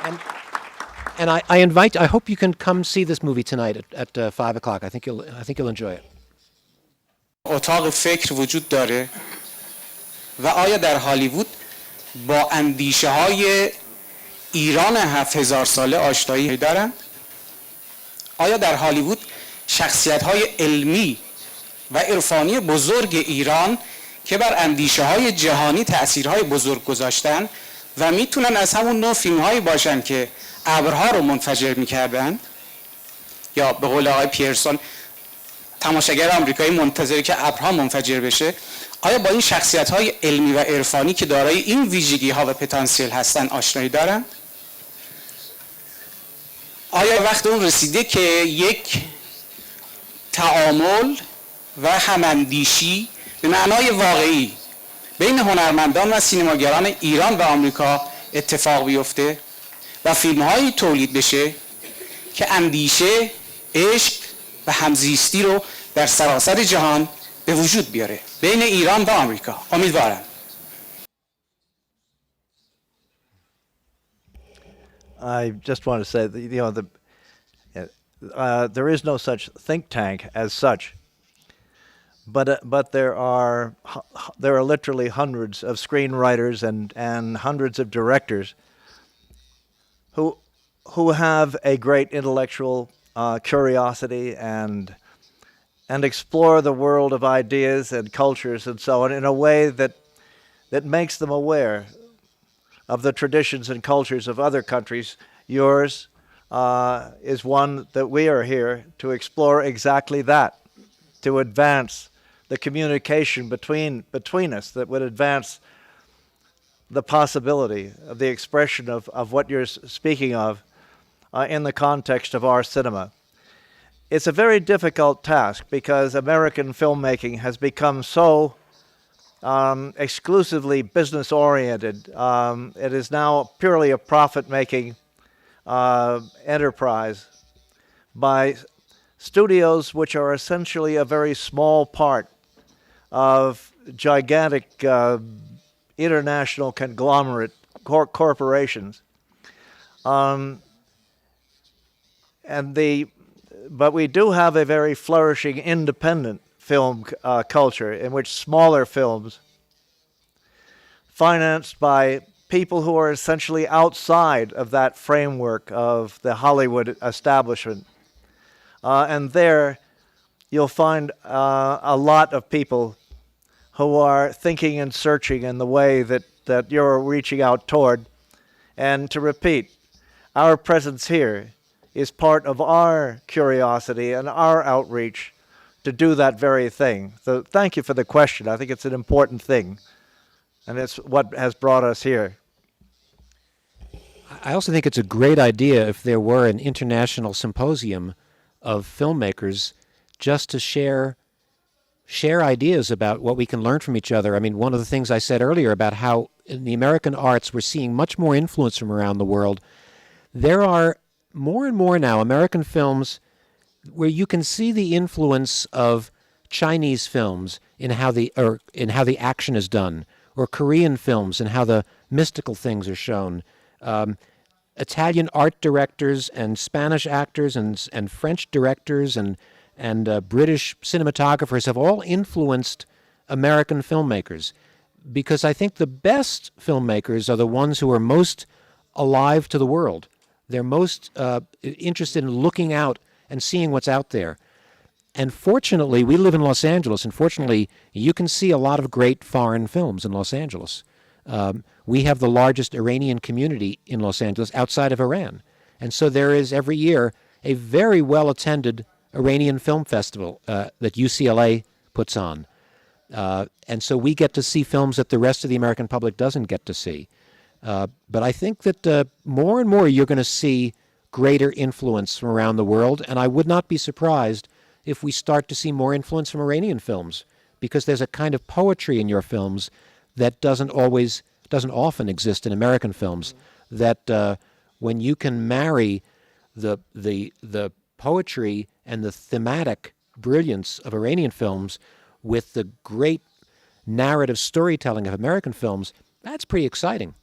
And I hope you can come see this movie tonight at 5 o'clock. I think you'll enjoy it. اتاق فکر وجود داره و آیا در هالیوود با اندیشه های ایران 7000 ساله آشنایی دارن؟ آیا در هالیوود شخصیت های علمی و عرفانی بزرگ ایران که بر اندیشه های جهانی تأثیرهای بزرگ گذاشتن و میتونن از همون نوع فیلم هایی باشن که ابرها رو منفجر میکردن، یا به قول آقای پیرسون تماشاگر آمریکایی منتظره که ابرها منفجر بشه، آیا با این شخصیت های علمی و عرفانی که دارای این ویژگی ها و پتانسیل هستن آشنایی دارن؟ آیا وقت اون رسیده که یک تعامل و هماندیشی به معنای واقعی بین هنرمندان و سینماگران ایران و آمریکا اتفاق بیفته و فیلم هایی تولید بشه که اندیشه، عشق و همزیستی رو در سراسر جهان به وجود بیاره بین ایران و آمریکا؟ امیدوارم. I just want to say that, there is no such think tank as such, but there are literally hundreds of screenwriters and hundreds of directors who have a great intellectual curiosity and explore the world of ideas and cultures and so on in a way that makes them aware of the traditions and cultures of other countries. Yours is one that we are here to explore exactly that, to advance the communication between us that would advance the possibility of the expression of what you're speaking of in the context of our cinema. It's a very difficult task because American filmmaking has become so exclusively business-oriented. It is now purely a profit-making enterprise by studios which are essentially a very small part of gigantic international conglomerate corporations. But we do have a very flourishing independent film culture in which smaller films financed by people who are essentially outside of that framework of the Hollywood establishment. And there you'll find a lot of people who are thinking and searching in the way that you're reaching out toward. And to repeat, our presence here is part of our curiosity and our outreach to do that very thing. So thank you for the question. I think it's an important thing, and it's what has brought us here. I also think it's a great idea if there were an international symposium of filmmakers just to share ideas about what we can learn from each other. I mean, one of the things I said earlier about how in the American arts we're seeing much more influence from around the world. There are more and more now American films where you can see the influence of Chinese films in how the action is done, or Korean films and how the mystical things are shown. Italian art directors and Spanish actors and French directors and British cinematographers have all influenced American filmmakers, because I think the best filmmakers are the ones who are most alive to the world. They're most interested in looking out and seeing what's out there. And fortunately, we live in Los Angeles, and fortunately, you can see a lot of great foreign films in Los Angeles. We have the largest Iranian community in Los Angeles outside of Iran. And so there is every year a very well-attended Iranian film festival that UCLA puts on. And so we get to see films that the rest of the American public doesn't get to see. But I think that more and more you're going to see greater influence from around the world, and I would not be surprised if we start to see more influence from Iranian films, because there's a kind of poetry in your films that doesn't often exist in American films. That when you can marry the poetry and the thematic brilliance of Iranian films with the great narrative storytelling of American films, that's pretty exciting.